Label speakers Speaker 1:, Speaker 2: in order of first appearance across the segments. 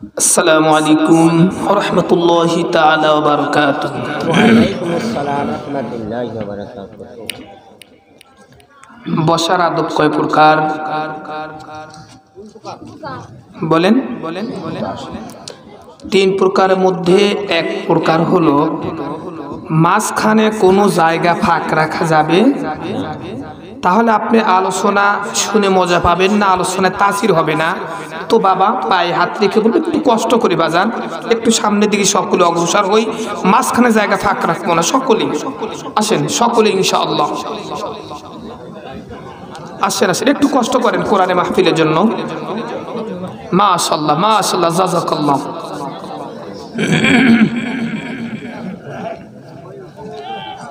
Speaker 1: আসসালামু আলাইকুম ওয়া রাহমাতুল্লাহি তাআলা ওয়া বারাকাতুহু।
Speaker 2: ওয়ালাইকুমুস সালাম রাহমাতুল্লাহি ওয়া বারাকাতুহু।
Speaker 1: বসার আদব কয় প্রকার? বলেন। তিন প্রকারের মধ্যে এক প্রকার হলো মাঝখানে কোনো জায়গা ফাঁক রাখা যাবে, তাহলে আপনি আলোচনা শুনে মজা পাবেন না, আলোচনায় তাসির হবে না। তো বাবা পায়ে হাত রেখে বলবে একটু কষ্ট করে বাজান, একটু সামনের দিকে সকলে অগ্রসর হই, মাঝখানে জায়গা ফাঁক রাখবো না। সকলেই আসেন, সকলে ইনশাআল্লাহ আসেন আসেন, একটু কষ্ট করেন কোরআনে মাহফিলের জন্য। মাশাআল্লাহ মাশাআল্লাহ, জাযাকাল্লাহ।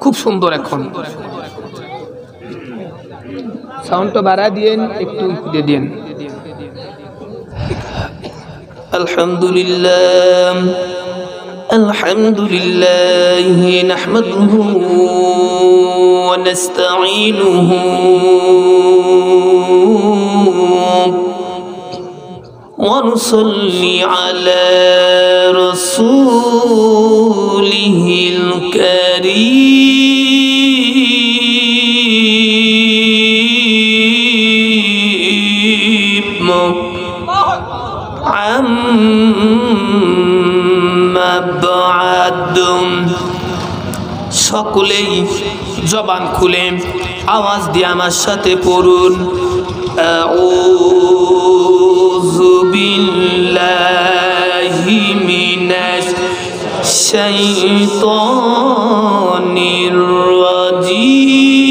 Speaker 1: খুব সুন্দর। এখন সাউন্ডটা বাড়া দিয়েন, একটু দিয়ে দিন। আলহামদুলিল্লাহ আলহামদুলিল্লাহ নাহমাদুহু ওয়া নাস্তাঈনুহু ওয়া নুসাল্লি আলা রাসূলিহিল কারীম। আম্মা বা'দ, সকলেই জবান খুলে আওয়াজ দিয়ে আমার সাথে পড়ুন, আউযু বিল্লাহি মিনাশ শাইতানির রাজীম।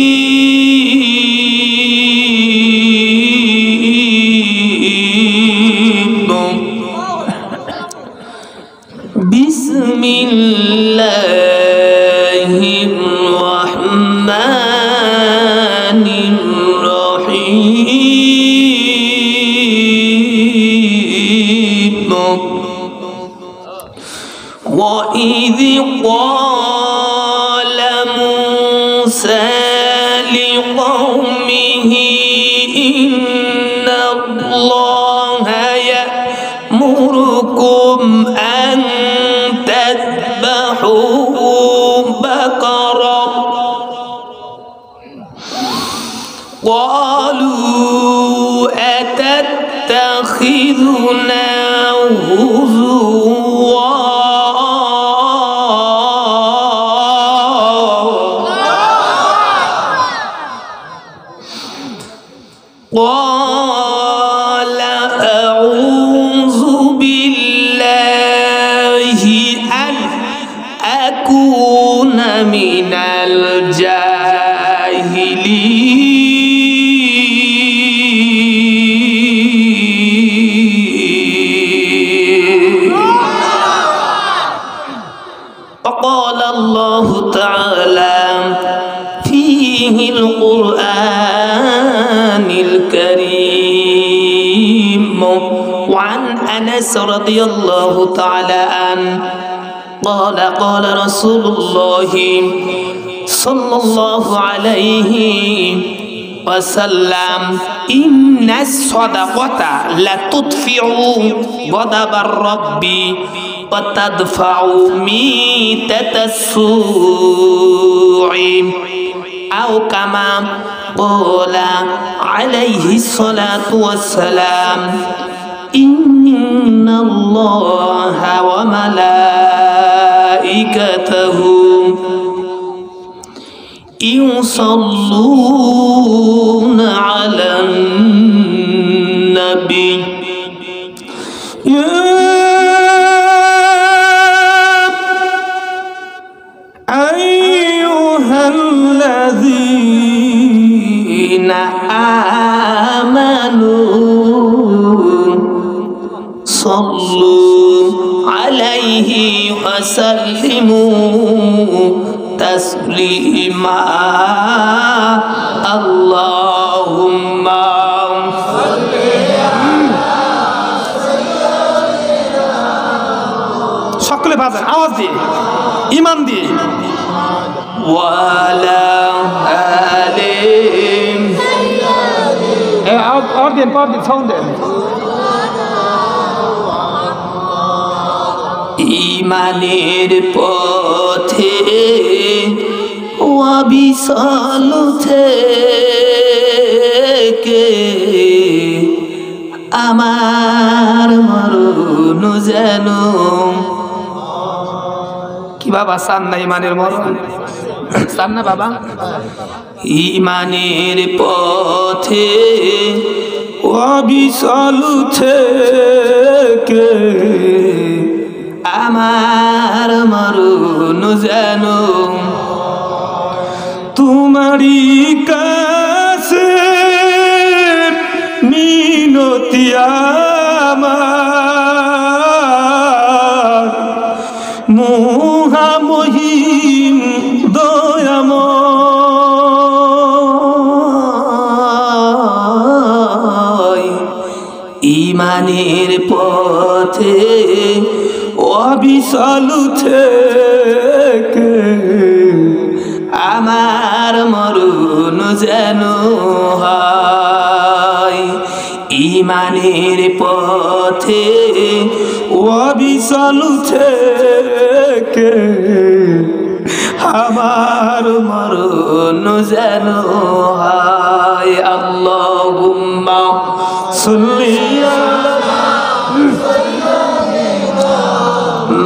Speaker 1: বিসমিল্লাহির রহমানির রহিম। وَإِذْ قَالَ مُوسَى لِقَوْمِهِ إِنَّ اللَّهَ يَأْمُرُكُمْ أَن تَذْبَحُوا بَقَرَةً قَالُوا أَتَتَّخِذُنَا هُزُوًا قال أعوذ بالله أن أكون من الجاهلين. وقال الله تعالى فيه القرآن الكريم وعن أنس رضي الله تعالى عنه قال قال رسول الله صلى الله عليه وسلم إن الصدقة لتطفئ غضب الرب وتدفع ميتة السوء أو كما قال عليه الصلاة والسلام إن الله وملائكته يصلون على النبي يا أيها الذين آمنوا صلوا عليه وسلموا تسليما اللهم সকলে বাজান আওয়াজ দিয়ে ঈমান দিয়ে ওয়ালা আলিম আওয়াজ দেন, সাউন্ড দেন। ইমানের পথে অবিচল থেকে আমার মরণ যেন কি বাবা চান না ইমানের মরণ চান না বাবা ইমানের পথে অবিচল থেকে আমার মরণ যেন তোমারই কাছে মিনতি আমার মহামহিম দয়াময় ইমানের পথে অবিচল থেকে আমার মরণ যেন হয় ইমানের পথে অবিচল থেকে আমার মরণ যেন হয় আল্লাহুম্মা সাল্লি আলা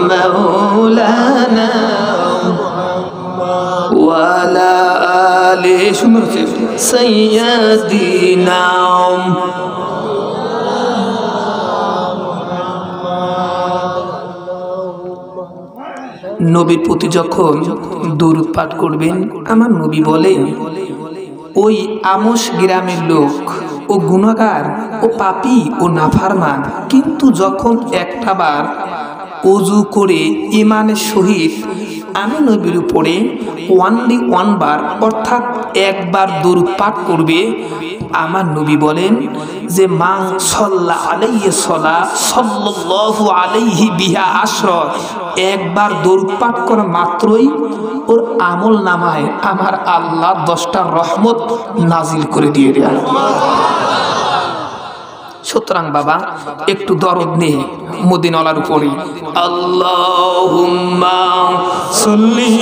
Speaker 1: মাওলানা ওয়ালা আলি সাইয়্যিদিনা নবীর প্রতি যখন দরুদ পাঠ করবেন আমার নবী বলেন ওই আমস গ্রামের লোক ও গুনাহগার ও পাপী ও নাফরমান কিন্তু যখন একটাবার ওযু করে ঈমানের সহিত আমি নবীর উপরে ওয়ানলি ওয়ানবার অর্থাৎ একবার দরুদ পাঠ করবে আমার নবী বলেন যে মান সাল্লা আলাইহি সাল্লাল্লাহু আলাইহি বিহা আশরা একবার দরুদ পাঠ করা মাত্রই ওর আমল নামায় আমার আল্লাহ 10টা রহমত নাজিল করে দিয়ে দেন সুতরাং বাবা একটু দরদ নিয়ে মদিনাওয়ালার উপরে আল্লাহুম্মা সাল্লি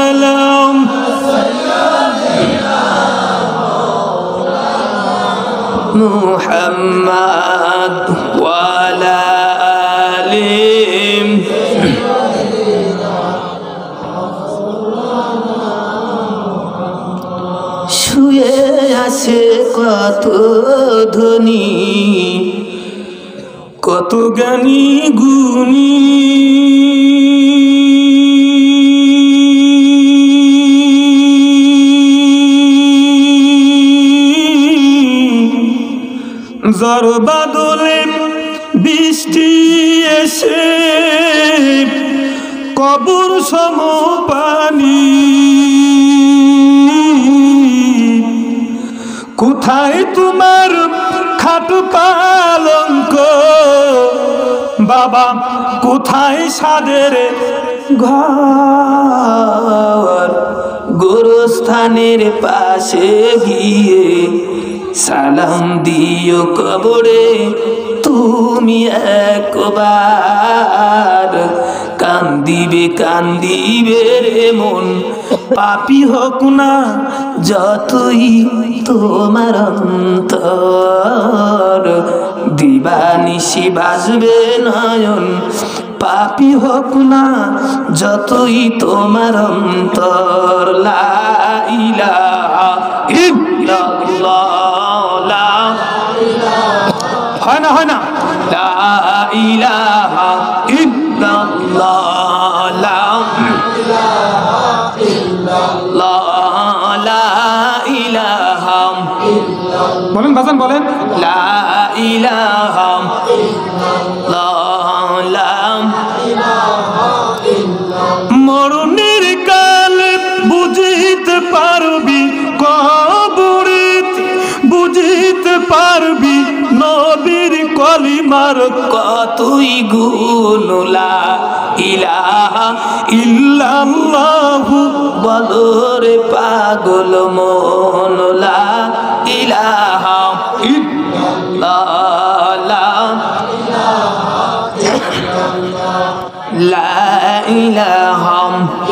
Speaker 1: আলা মুহাম্মাদ ওয়া আলা আলি শুয়ে আছে কত ধনী কত জ্ঞানী গুণী ঝড় বাদলে বৃষ্টি এসে কবর সম পানি কোথায় তোমার খাটু পালঙ্ক বাবা কোথায় সাদের ঘর গোরস্থানের পাশে গিয়ে সালাম দিও কবরে তুমি একবার কান্দিবে কান্দিবে রে মন পাপী হোক না যতই তোমার অন্তর দিবানিশি বাজবে নয়ন পাপী হোক না যতই তোমার অন্তর লা ইলাহা ইল্লাল্লাহ হয় না লা ইলাহা ইল্লাল্লাহ লা ইলাহা বলেন বাজান বলেন লা ইলাহা মরণের কালে বুঝিতে পারবি কবরিতে বুঝিতে পারবি নবীর কলিমার কতই গুণ লা ইলাহা ইল্লাল্লাহু বলরে পাগল মন লা ইলাহা ইল্লাল্লাহ লা ইলাহা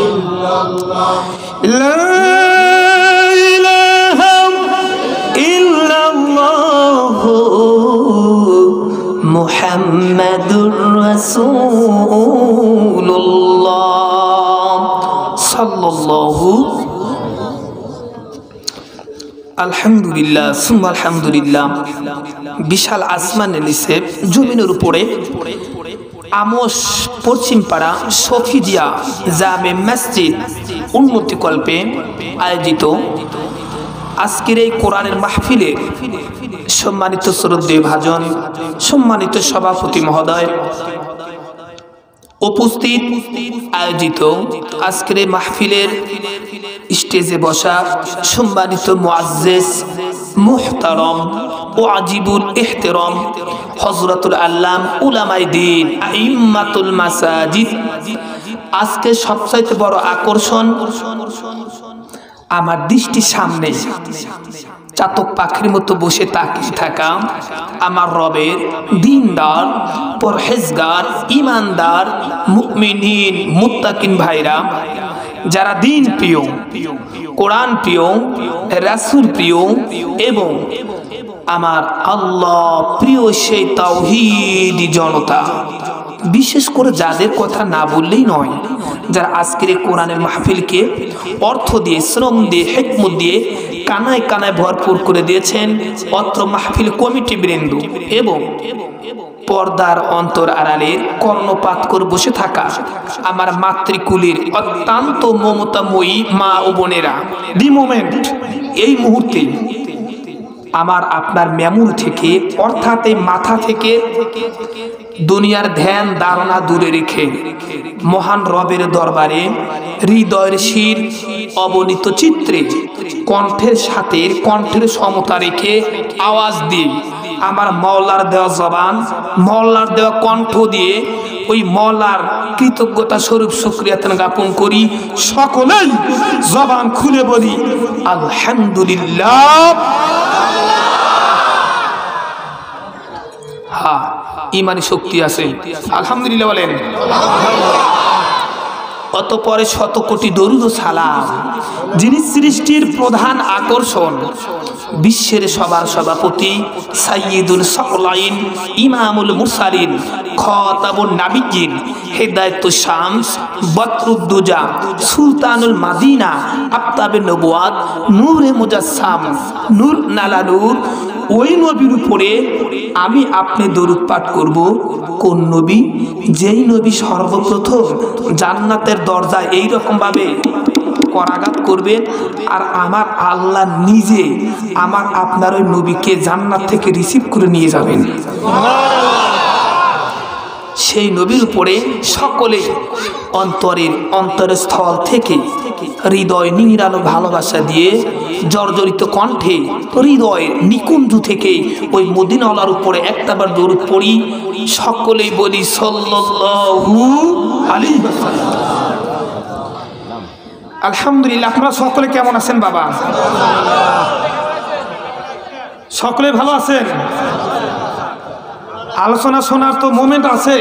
Speaker 1: ইল্লাল্লাহ লা ইলাহা ইল্লাল্লাহ মুহাম্মাদুর রাসূলুল্লাহ সাল্লাল্লাহু আলহামদুলিল্লাহ সুম্মা আলহামদুলিল্লাহ। বিশাল আসমানের নিচে জমিনের উপরে আমোস পশ্চিমপাড়া সফিদিয়া জামে মসজিদ উন্নতিকল্পে আয়োজিত আজকের এই কোরআনের মাহফিলে সম্মানিত শ্রদ্ধেয় ভাজন, সম্মানিত সভাপতি মহোদয়, উপস্থিত আয়োজিত আজকের এই মাহফিলের স্টেজে বসা সম্মানিত মুআজ্জিজ মুহতারম ও আজিবুল ইহতিরাম হযরতুল আল্লাম উলামায়ে দ্বীন আইম্মাতুল মাসাজিদ। আজকে সবচাইতে বড় আকর্ষণ আমার দৃষ্টির সামনে চাতক পাখির মতো বসে তাকিয়ে থাকা আমার রবের দিনদার পরহেজগার ইমানদার মুমিনিন মুত্তাকিন ভাইরা, যারা দিন প্রিয়, কোরআন প্রিয়, রাসূল প্রিয় এবং আমার আল্লাহ প্রিয় সেই তাওহীদি জনতা, বিশেষ করে যাদের কথা না বললেই নয়, যারা আজকের কোরআনের মাহফিলকে অর্থ দিয়ে, শ্রম দিয়ে, হিকমত দিয়ে কানায় কানায় ভরপুর করে দিয়েছেন অত্র মাহফিল কমিটি বৃন্দ এবং পর্দার অন্তর আড়ালের কর্ণপাত করে বসে থাকা আমার মাতৃকুলের অত্যন্ত মমতাময়ী মা ও বোনেরা। দি মোমেন্ট এই মুহূর্তে আমার আপনার মেমোরি থেকে অর্থাৎ এই মাথা থেকে দুনিয়ার ধ্যান ধারণা দূরে রেখে মহান রবের দরবারে হৃদয়ের শির অবনীত চিত্রে কণ্ঠের সাথে কণ্ঠের সমতা রেখে আওয়াজ দিয়ে আমার মওলার দেওয়া জবান, মওলার দেওয়া কণ্ঠ দিয়ে ওই মওলার কৃতজ্ঞতা স্বরূপ শুকরিয়া জ্ঞাপন করি। সকলেই জবান খুলে বলি আলহামদুলিল্লাহ। হ্যাঁ, ইমানি শক্তি আছে, আলহামদুলিল্লাহ বলেন। অতঃপরে শত কোটি দরুদ ও সালাম যিনি সৃষ্টির প্রধান আকর্ষণ, বিশ্বের সবার সভাপতি, সাইয়্যিদুল সাকলাইন, ইমামুল মুরসালিন, খাতামুন নাবিয়্যিন, হিদায়াতুশ শামস, বদরুদ্দুজা, সুলতানুল মাদিনা, আফতাবে নবুয়াত, নূরে মুজাসসাম, নূর নালা নূর, ওই নবীর উপরে আমি আপনি দরুদ পাঠ করব। কোন নবী? যেই নবী সর্বপ্রথম জান্নাতের দরজা এইরকম ভাবে করাঘাত করবেন আর আমার আল্লাহ নিজে আমার আপনার ওই নবীকে জান্নাত থেকে রিসিভ করে নিয়ে যাবেন। সেই নবীর উপরে সকলে অন্তরের স্থল থেকে হৃদয় নিংড়ানো ভালোবাসা দিয়ে জর্জরিত কণ্ঠে হৃদয়ের নিকুঞ্জ থেকে ওই মদিনাওয়ালার উপরে একটাবার দরুদ পড়ি। সকলেই বলি সাল্লাল্লাহু আলাইহি ওয়াসাল্লাম। আলহামদুলিল্লাহ। আপনারা সকলে কেমন আছেন বাবা? সকলে ভালো আছেন? আলোচনা শোনার তো মোমেন্ট আছে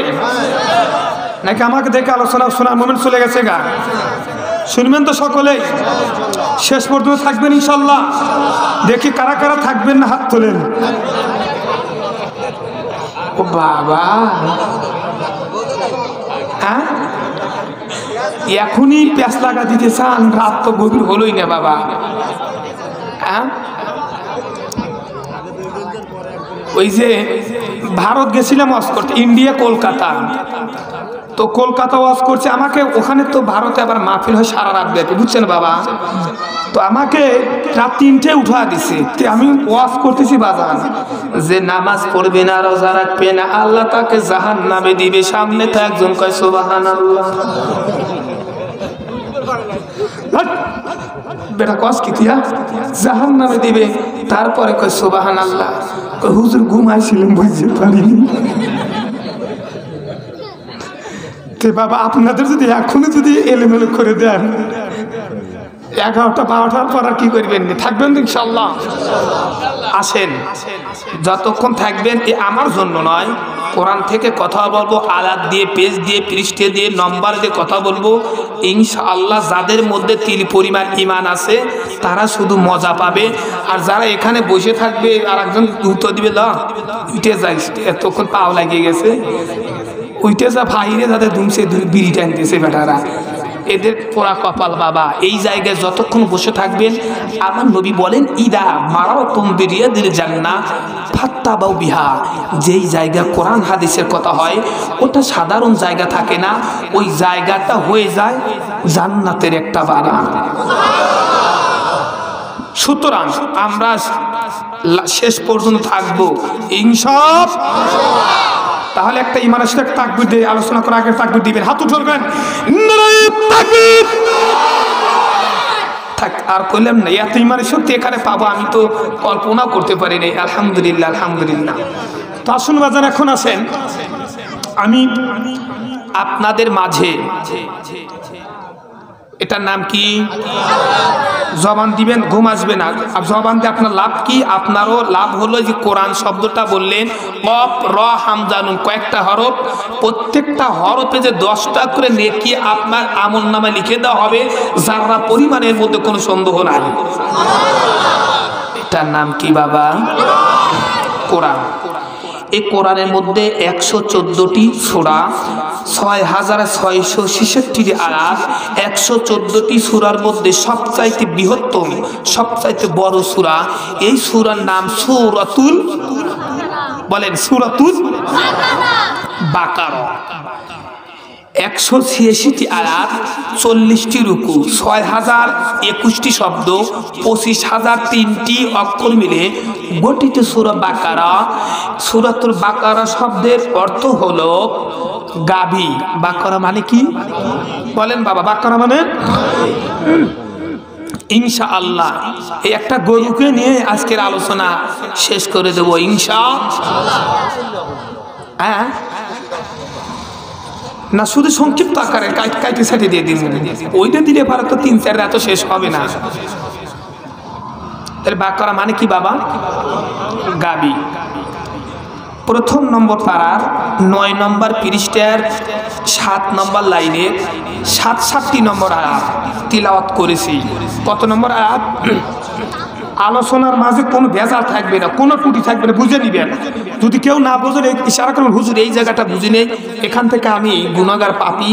Speaker 1: নাকি আমাকে দেখে আলোচনা শোনার মোমেন্ট চলে গেছে গা? শুনবেন তো সকলেই? শেষ পর্যন্ত থাকবেন ইনশাল্লাহ? দেখি কারা কারা থাকবেন না হাত তোলেন। ও বাবা, হ্যাঁ এখনই প্যাঁচ লাগা দিতে চান? রাত তো গভীর হলোই না বাবা। হ্যাঁ, ওই যে ভারত গেছিলাম ওয়াজ করতে, ইন্ডিয়া কলকাতা, তো কলকাতা ওয়াজ করছে আমাকে, ওখানে তো ভারতে আবার মাহফিল হয় সারা রাত ব্যাপী, বুঝছেন বাবা? তো আমাকে রাত 3টে উঠা দিছে। আমি ওয়াজ করতেছি বাজান, যে নামাজ পড়বে না, রোজা রাখবে না, আল্লাহ তাকে জাহান্নামে দিবে। সামনে তো একজন কয় সুবহানাল্লাহ। বেটা কস কি তুই জাহান্নামে দিবে, তারপরে কয় সুবহানাল্লাহ। হুজুর ঘুমাইছিলাম বুঝতে পারিনি। বাবা আপনাদের যদি এখনো যদি এলোমেলো করে দেন, 11টা 12টার পর আর কি করবেন? থাকবেন ইনশাল্লাহ? আসেন, যতক্ষণ থাকবেন এ আমার জন্য নয়, কোরআন থেকে কথা বলবো, আয়াত দিয়ে, পেজ দিয়ে, পৃষ্ঠে দিয়ে, নম্বর দিয়ে কথা বলবো। ইনশাআল্লাহ যাদের মধ্যে তিল পরিমাণ ঈমান আছে তারা শুধু মজা পাবে, আর যারা এখানে বসে থাকবে আর একজন উত্তর দিবে লা উঠে যাই, এতক্ষণ পাও লাগিয়ে গেছে, উঠে যা ভাইরে যাদের দুমছে বিড়ি টানতেছে বেটারা, এদের পোড়া কপাল বাবা। এই জায়গায় যতক্ষণ বসে থাকবেন, আমার নবী বলেন ইদা মারাও তুমবিরিয়া দিল জান্নাহ ফাত্তাবাউ বিহা, যেই জায়গা কোরআন হাদিসের কথা হয় ওটা সাধারণ জায়গা থাকে না, ওই জায়গাটা হয়ে যায় জান্নাতের একটা বাগান। সুতরাং আমরা শেষ পর্যন্ত থাকবো ইনশাআল্লাহ। তাহলে একটা ইমানের সাথে তাকবীর দিয়ে আলোচনা করার আগে তাকবীর দিবেন, হাত উঠাবেন, নারায়ে তাকবীর। থাক আর কইলাম না, এত ইমানের শক্তি এখানে পাবো আমি তো কল্পনাও করতে পারি নাই। আলহামদুলিল্লাহ, আলহামদুলিল্লাহ। তো আসুন বাজার, এখন আসেন আমি আপনাদের মাঝে, এটার নাম কি? জবান দিবেন, ঘুম আসবে না। জবান দিয়ে আপনার লাভ কি? আপনারও লাভ হলো যে কোরআন শব্দটা বললেন, কফ র হামজানুন, কয়েকটা হরফ, প্রত্যেকটা হরফে যে 10টা করে নেকি আপনার আমল নামে লিখে দেওয়া হবে, যারা পরিমাণের মধ্যে কোনো সন্দেহ নাই। এটার নাম কি বাবা? কোরআন। এই কোরআনের মধ্যে 114টি সূরা, 6666টি আয়াত, 114টি সূরার মধ্যে সবচাইতে বৃহত্তম, সবচাইতে বড় সূরা, এই সূরার নাম সূরাতুল, বলেন সূরাতুল বাকারা। 186টি আয়াত, 40টি রুকু, 6021টি শব্দ, 25,003টি অক্ষর মিলে গঠিত সূরা বাকারা। সূরাতুল বাকারা শব্দের অর্থ হলো গাভী। বাকারা মানে কি বলেন বাবা? বাকারা মানে ইনশাআল্লাহ এই একটা গরুকে নিয়ে আজকের আলোচনা শেষ করে দেব ইনশাআল্লাহ। হ্যাঁ না, শুধু সংক্ষিপ্ত আকারে কাইটে সাইটে দিয়ে দিন, ওইটা দিলে পারে তো 3-4 রাত শেষ হবে না। তাহলে বাকারা মানে কি বাবা? গাবি। প্রথম নম্বর পারার 9 নম্বর পৃষ্ঠার 7 নম্বর লাইনে 67টি নম্বর আয়াত তিলাওয়াত করেছি। কত নম্বর আয়াত? আলোচনার মাঝে কোনো ভেজাল থাকবে না, কোনো ত্রুটি থাকবে না, বুঝে নিবেন। যদি কেউ না বোঝেন ইশারা করুন, হুজুর এই জায়গাটা বুঝি নেই, এখান থেকে আমি গুনাহগার পাপী,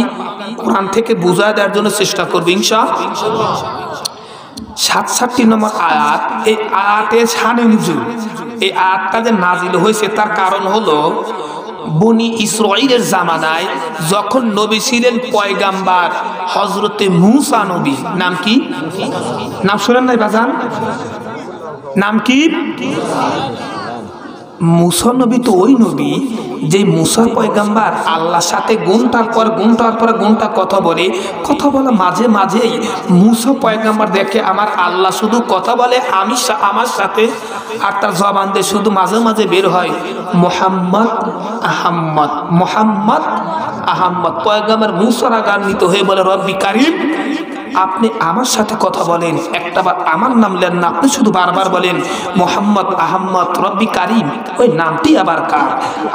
Speaker 1: কোরআন থেকে বুঝায় দেওয়ার জন্য চেষ্টা করবো ইনশাআল্লাহ। 67টি নম্বর আয়াত, এই আয়াতে শানে নুজুল, এই আয়াতটা যে নাজিল হয়েছে তার কারণ হলো বনি ইসরাঈলের জামানায় যখন নবী ছিলেন পয়গাম্বার হযরতে মূসা নবী। নাম কি? নাম শুনেন নাই বাজান? নাম কি? মূসা নবী তো ওই নবী যে মূসা পয়গাম্বার আল্লাহর সাথে ঘন্টার পর ঘন্টা কথা বলে, কথা বলা মাঝে মাঝেই মূসা পয়গাম্বার দেখে আমার আল্লাহ শুধু কথা বলে আমার সাথে, আর তার জবান দিয়ে শুধু মাঝে মাঝে বের হয় মুহাম্মদ আহম্মদ, মুহাম্মদ আহম্মদ। পয়গাম্বার মূসা রাগান্বিত হয়ে বলে, রব্বি কারিম, আপনি আমার সাথে কথা বলেন, একটাবার আমার নাম নেন না, আপনি শুধু বারবার বলেন মোহাম্মদ আহম্মদ রব্বি কারিম, ওই নামটি আবার কার?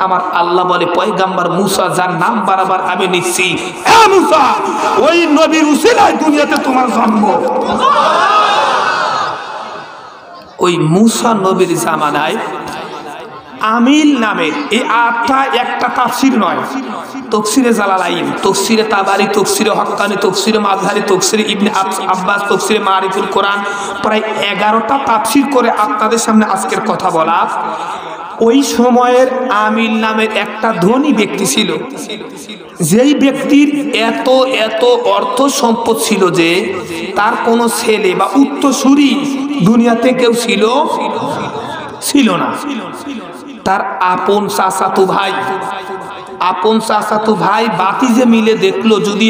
Speaker 1: আমার আল্লাহ বলে, পয়গাম্বার মূসা যার নাম বারবার আমি নিচ্ছি, এ মূসা, ওই নবীর উসিলায় দুনিয়াতে তোমার জন্ম। ওই মূসা নবীর জামানায় আমিল নামে এই আয়াতটা একটা তাফসীর নয়, তাফসীরে জালালাইন, তাফসীরে তাবারি, তাফসীরে হক্কানি, তাফসীরে মাযহারি, তাফসীরে ইবনে আব্বাস, তাফসীরে মারিফুল কোরআন, প্রায় 11টা তাফসীর করে আপনাদের সামনে আজকের কথা বলা। ওই সময়ের আমিল নামের একটা ধনী ব্যক্তি ছিল, যেই ব্যক্তির এত এত অর্থ সম্পদ ছিল যে তার কোনো ছেলে বা উত্তরসূরি দুনিয়াতে কেউ ছিল না। তার আপন চাচাতো ভাই বাতিজে মিলে দেখলো, যদি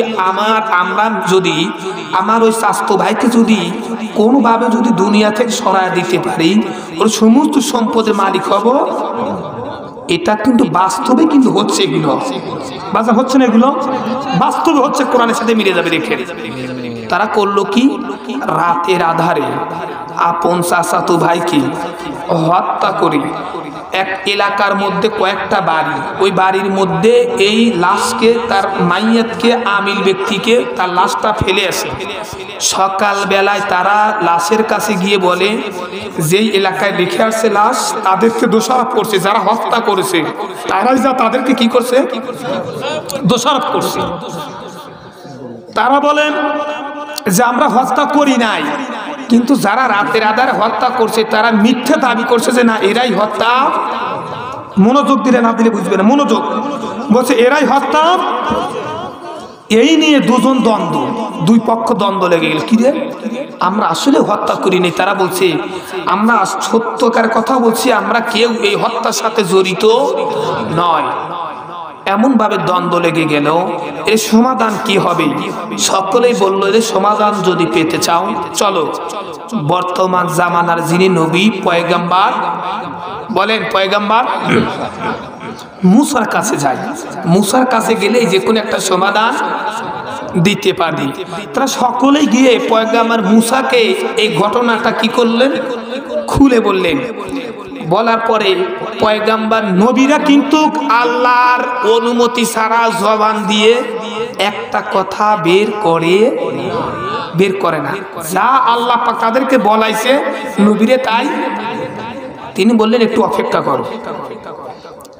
Speaker 1: আমার ওই চাচাতো ভাইকে যদি কোনোভাবে যদি দুনিয়া থেকে সরায় দিতে পারি, ওর সমস্ত সম্পদের মালিক হব। এটা কিন্তু বাস্তবে কিন্তু হচ্ছে, এগুলো বাজার হচ্ছে না, এগুলো বাস্তবে হচ্ছে, কোরআনের সাথে মিলে যাবে দেখে। তারা করলো কি? রাতের আধারে আপন চাচাতো ভাইকে হত্যা করে এক এলাকার মধ্যে কয়েকটা বাড়ি, ওই বাড়ির মধ্যে এই লাশকে, তার মাইয়াতকে, আমিল ব্যক্তিকে তার লাশটা ফেলে আসে। সকালবেলায় তারা লাশের কাছে গিয়ে বলে, যেই এলাকায় রেখে আসছে লাশ, তাদেরকে দোষারোপ করছে, যারা হত্যা করেছে তারাই যা তাদেরকে কি করছে, দোষারোপ করছে। তারা বলেন যে আমরা হত্যা করি নাই, কিন্তু যারা রাতের আধারে হত্যা করছে তারা মিথ্যে দাবি করছে যে না এরাই হত্যা। মনোযোগ দিলে, না দিলে বুঝবে না, মনোযোগ। বলছে এরাই হত্যা। এই নিয়ে দুজন দ্বন্দ্ব, দুই পক্ষ দ্বন্দ্ব লেগে গেল। কি রে, আমরা আসলে হত্যা করিনি। তারা বলছে আমরা সত্যকার কথা বলছি, আমরা কেউ এই হত্যার সাথে জড়িত নয়। এমন ভাবে দ্বন্দ্ব লেগে গেল, এর সমাধান কি হবে? সকলেই বলল, এর সমাধান যদি পেতে চাও চলো বর্তমান জামানার যিনি নবী পয়গম্বর, বলেন পয়গম্বর মুসার কাছে যাই। মুসার কাছে গেলে যে কোনো একটা সমাধান দিতে পারি। তারা সকলেই গিয়ে পয়গম্বর মুসাকে এই ঘটনাটা কি করলেন, খুলে বললেন। বলার পরে পয়গম্বর নবীরা কিন্তু আল্লাহর অনুমতি ছাড়া জবান দিয়ে একটা কথা বের করে না। যা আল্লাহ পাক তাদেরকে বলাইছে নবীরে তাই। তিনি বললেন একটু অপেক্ষা করো,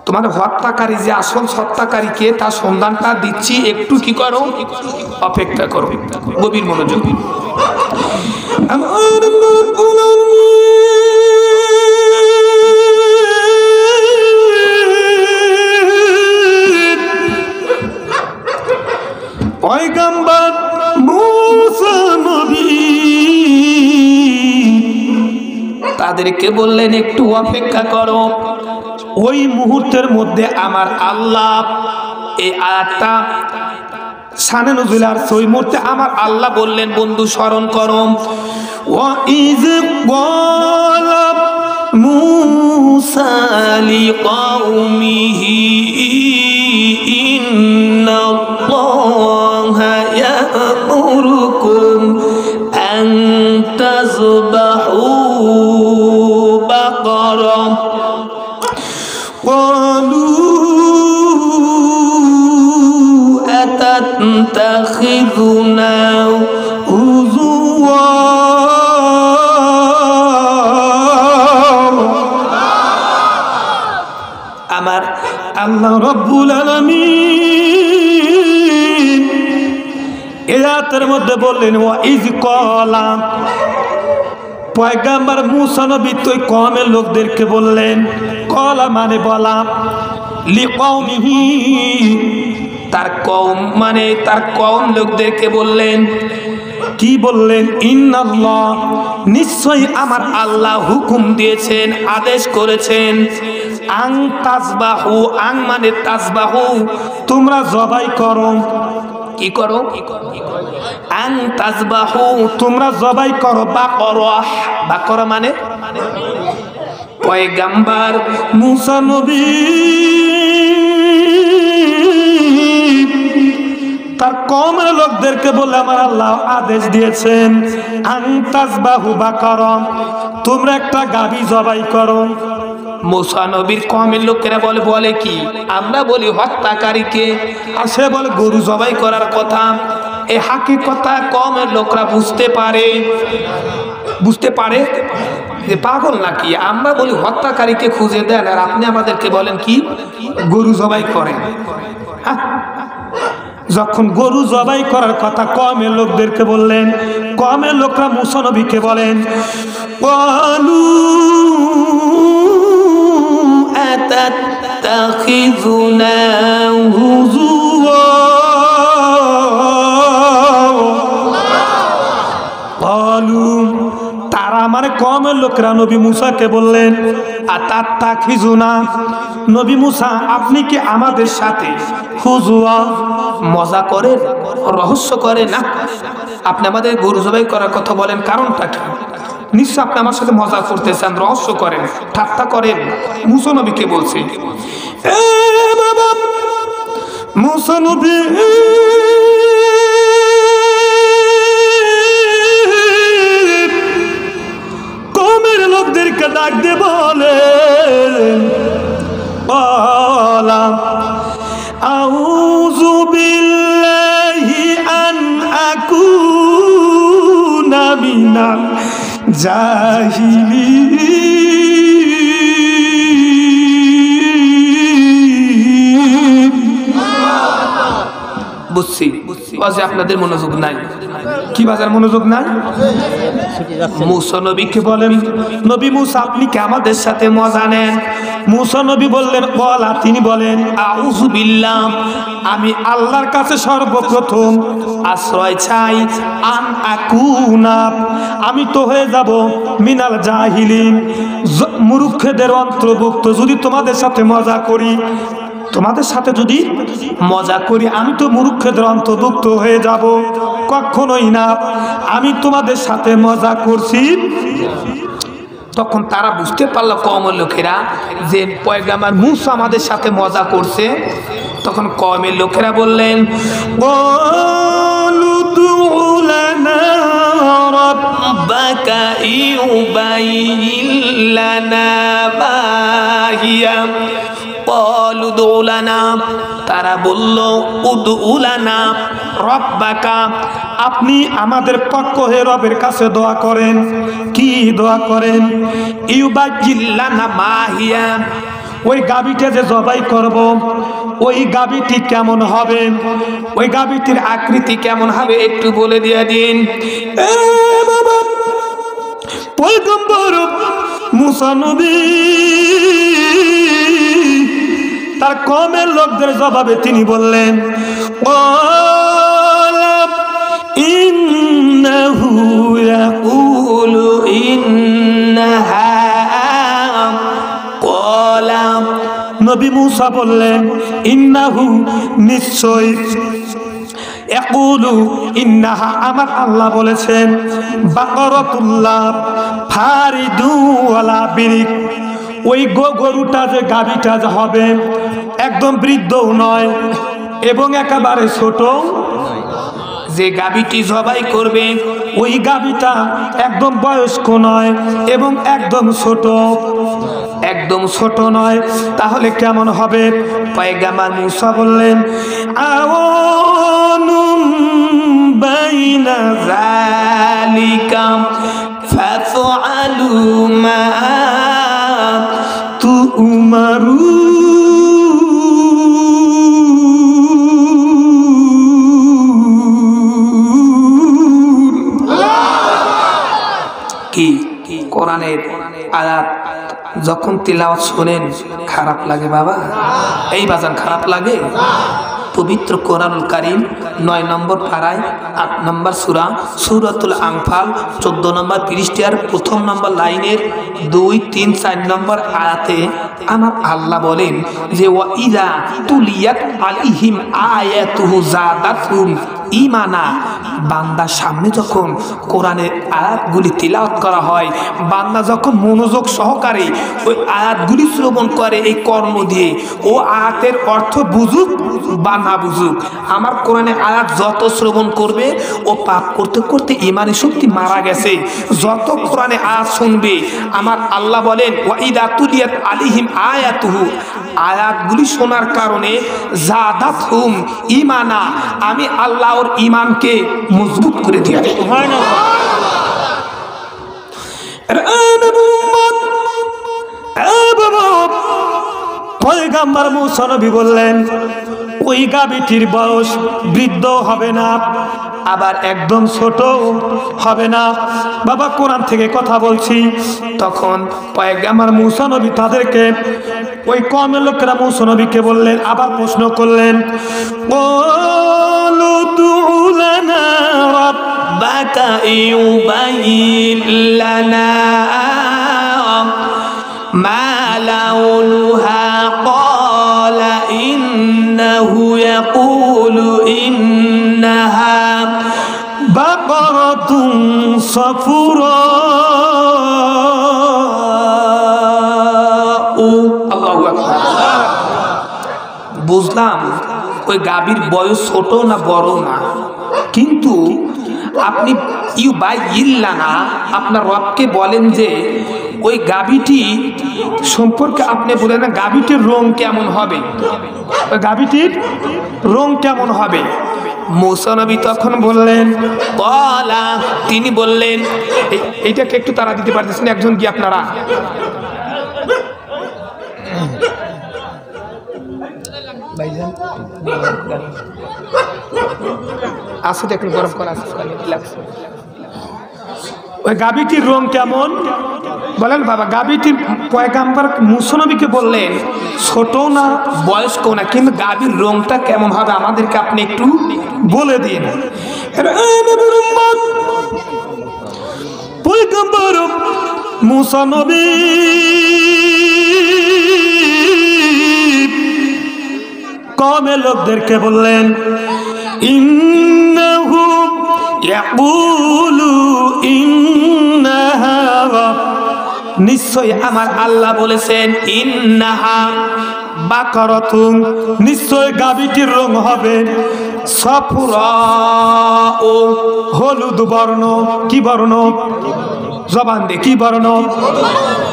Speaker 1: তোমার হত্যাকারী যে আসল হত্যাকারীকে তার সন্ধানটা দিচ্ছি, একটু কি করো, অপেক্ষা করো। গভীর মনোযোগ। পয়গম্বর মুসা নবী তাদেরকে বললেন একটু অপেক্ষা করো। ওই মুহূর্তের মধ্যে আমার আল্লাহ, এই আয়াতটা শানে নুজুল আর ওই মুহূর্তে আমার আল্লাহ বললেন, বন্ধু স্মরণ করো, ওয়াইজ ক্বালা মূসা লিকাওমিহি ইন্নাল্লাহা ইয়া'মুরুকুম আন তাযবাহু বাকারা أتتخذنا هزوا আমার আল্লাহ রব্বুল আলামিন এই আয়াতের মধ্যে বললেন, ওয়া ইজ ক্বালা, পয়গম্বর মুসা নবী তো কওমের লোকদেরকে বললেন, ক্বালা মানে বলা, লিকাওমিহি তার কওম মানে তার কওম লোকদেরকে বললেন। কি বললেন? ইন্নাল্লাহ নিশ্চয়ই আমার আল্লাহ হুকুম দিয়েছেন, আদেশ করেছেন, আং তাজবাহু, আং মানে তাজবাহু, তোমরা জবাই করো। কি করো? আং তাজবাহু, তোমরা জবাই করো। বাকরা, বাকরা মানে পয়গম্বর মুসা নবী তার কওমের লোকদেরকে বলে আমার আল্লাহ আদেশ দিয়েছেন, আন তাজবাহু বাকারা, তোমরা একটা গাভী জবাই করো। মুসা নবীর কওমের লোকেরা বলে কি? আমরা বলি হত্যাকারীকে, আর সে বলে গরু জবাই করার কথা। এই হাকিকতা কওমের লোকরা বুঝতে পারে যে পাগল নাকি। আমরা বলি হত্যাকারীকে খুঁজে দেন, আর আপনি আমাদেরকে বলেন কি গরু জবাই করেন। যখন গরু জবাই করার কথা কওমের লোকদেরকে বললেন, কওমের লোকরা মুসা নবীকে বলেন, ক্বালু আতাত্তাখিযুনা হুজুয়া, ক্বালু তারা মানে কওমের লোকরা নবী মুসাকে বললেন, আতাত্তাখিযুনা, নবী মুসা আপনি কি আমাদের সাথে হুজুয়া মজা করেন, রহস্য করেন? না, আপনি আমাদের গরু জবাই করার কথা বলেন, কারণটা কি? নিশ্চয় আপনি আমার সাথে মজা করতেছেন, রহস্য করেন, ঠাট্টা করেন। মুসা নবীকে বলছে, এ বাবা মুসা নবী, কওমের লোকদেরকে ডাক দিয়ে বলেন, জাহিলি বুঝছি বাজে আপনাদের মনোযোগ নাই কি বাজার মনোযোগ নাই মুসা নবীকে বলেন নবী মুসা আপনি কি আমাদের সাথে মজা নেন মুসা নবী বললেন বলা তিনি বলেন আউযু বিল্লাহ আমি আল্লাহর কাছে সর্বপ্রথম আশ্রয় চাই আন আকুনা আমি তো হয়ে যাব মিনাল জাহিলিন মূর্খদের অন্তর্ভুক্ত যদি তোমাদের সাথে মজা করি তোমাদের সাথে যদি মজা করি আমি তো মূর্খদের অন্তর্ভুক্ত হয়ে যাব কখনোই না আমি তোমাদের সাথে মজা করছি তখন তারা বুঝতে পারলো কওমের লোকেরা যে পয়গাম্বর মুসা আমাদের সাথে মজা করছে তখন কওমের লোকেরা বললেন রাব্বাকা ইউবাইয়িন লানা মা হিয়া ক্বালু উদউ লানা তারা বলল উদউ লানা রাব্বাকা আপনি আমাদের পক্ষ হয়ে রবের কাছে দোয়া করেন কি দোয়া করেন ইউবাইয়িন লানা মা হিয়া ওই গাভীটা যে জবাই করব ওই গাভীটি কেমন হবে ওই গাভীটির আকৃতি কেমন হবে একটু বলে দিয়ে দিন বাবা পয়গম্বর মুসা নবী তার কওমের লোকদের জবাবে তিনি বললেন ইন্নাহু ইয়াকুলু ইন্নাহা ক্বালা নবী মুসা বললেন ইন্নাহু নিশ্চয় ইয়াকুলু ইন্নাহা আমার আল্লাহ বলেছেন বাকরাতুল্লাহ ফারিদু ওয়ালা বিরিক ওই গরুটা যে গাভীটা যে হবে একদম বৃদ্ধও নয় এবং একেবারে ছোট যে গাভীটি জবাই করবে ওই গাভীটা একদম বয়স্ক নয় এবং একদম ছোট নয় তাহলে কেমন হবে পয়গাম্বর মুসা বললেন আওয়ানুম বাইনা যালিকা ফাফআলু মা তুমারু কি কোরআনের আয়াত যখন তিলাওয়াত শুনেন খারাপ লাগে বাবা এই বাজান খারাপ লাগে পবিত্র কোরআনুল কারীম 9 নম্বর পারায় 8 নম্বর সূরা সূরাতুল আনফাল 14 নম্বর পৃষ্ঠার প্রথম নম্বর লাইনের 2, 3, 4 নম্বর আয়াতে আমার আল্লাহ বলেন যে ওয়া ইযা তুলিয়াত আলাইহিম আয়াতুহু যাদাতুহুম ঈমানা বান্দার সামনে যখন কোরআনের আয়াতগুলি তিলাওয়াত করা হয় বান্দা যখন মনোযোগ সহকারে ওই আয়াতগুলি শ্রবণ করে এই কর্ম দিয়ে ও আয়াতের অর্থ বুঝুক বা না বুঝুক আমার কোরআনের আয়াত যত শ্রবণ করবে ও পাপ করতে করতে ঈমানের শক্তি মারা গেছে যত কোরআনে আয়াত শুনবে আমার আল্লাহ বলেন ওয়া ইযা তুলিয়াত আলাইহিম আয়াতুহু আয়াতগুলি শোনার কারণে যাদাতহুম ঈমানা আমি আল্লাহ ওর ঈমানকে মজবুত করে দিয়ে পয়গম্বর মুসা নবী বললেন ওই গাভীটির বয়স বৃদ্ধ হবে না আবার একদম ছোট হবে না বাবা কোরআন থেকে কথা বলছি তখন পয়গম্বর মুসা নবী তাদেরকে ওই কওমের লোকেরা মুসা নবীকে বললেন আবার প্রশ্ন করলেন ক্বালু উদউ লানা রাব্বাকা ইউবাইয়িন লানা মা লাউনুহা ক্বালা ইন্নাহু ইয়াকুলু ইন্নাহা বাকরাতুন সাফরা আল্লাহু আকবার বুঝলাম ওই গাভীর বয়স ছোট না বড় না কিন্তু আপনি ইউবাইয়িল্লানা আপনার রবকে বলেন যে ওই গাভীটি সম্পর্কে আপনি বলেন না গাভীটির রং কেমন হবে ওই গাভীটির রং কেমন হবে মুসা নবী তখন বললেন, ক্বালা, তিনি বললেন, এইটাকে একটু তারা দিতে পারতেছেন একজন কি আপনারা? আসো দেখুন গরম করা আছে। ওই গাভীটির রং কেমন বলেন বাবা? গাভীটির পয়গাম্বর মুসা নবীকে বললেন ছোট না বয়স্ক না, কিন্তু গাভীর রংটা কেমন হবে আমাদেরকে আপনি একটু বলে দিন। পয়গাম্বর মুসা নবী কওমের লোকদেরকে বললেন, ইন্নাহু ইয়াকুলু ইন্নাহা, নিশ্চয় আমার আল্লাহ বলেছেন, ইন্নাহা বাকারাতুন, নিশ্চয় গাভীটির রং হবে সফরা, ও হলুদ বর্ণ। কি বর্ণ? জবান দিয়ে কি বর্ণ?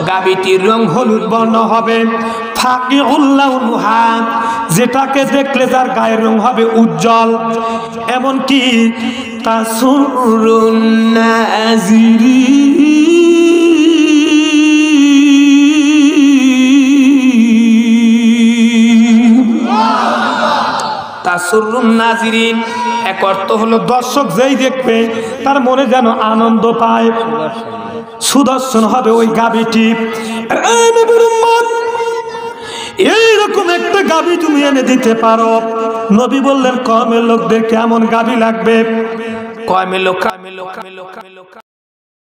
Speaker 1: গাভীটির রং হলুদ বর্ণ হবে। ফাকিউল্লাহা, যেটাকে দেখলে যার গায়ের রং হবে উজ্জ্বল। এমনকি তাসুরুন নাজিরিন, এক অর্থ হলো দর্শক যেই দেখবে তার মনে যেন আনন্দ পায়। সুদর্শন হবে ওই গাভীটি। এইরকম একটা গাভী তুমি এনে দিতে পারো? নবী বললেন, কওমের লোকদের কেমন গাভী লাগবে? কওমের লোক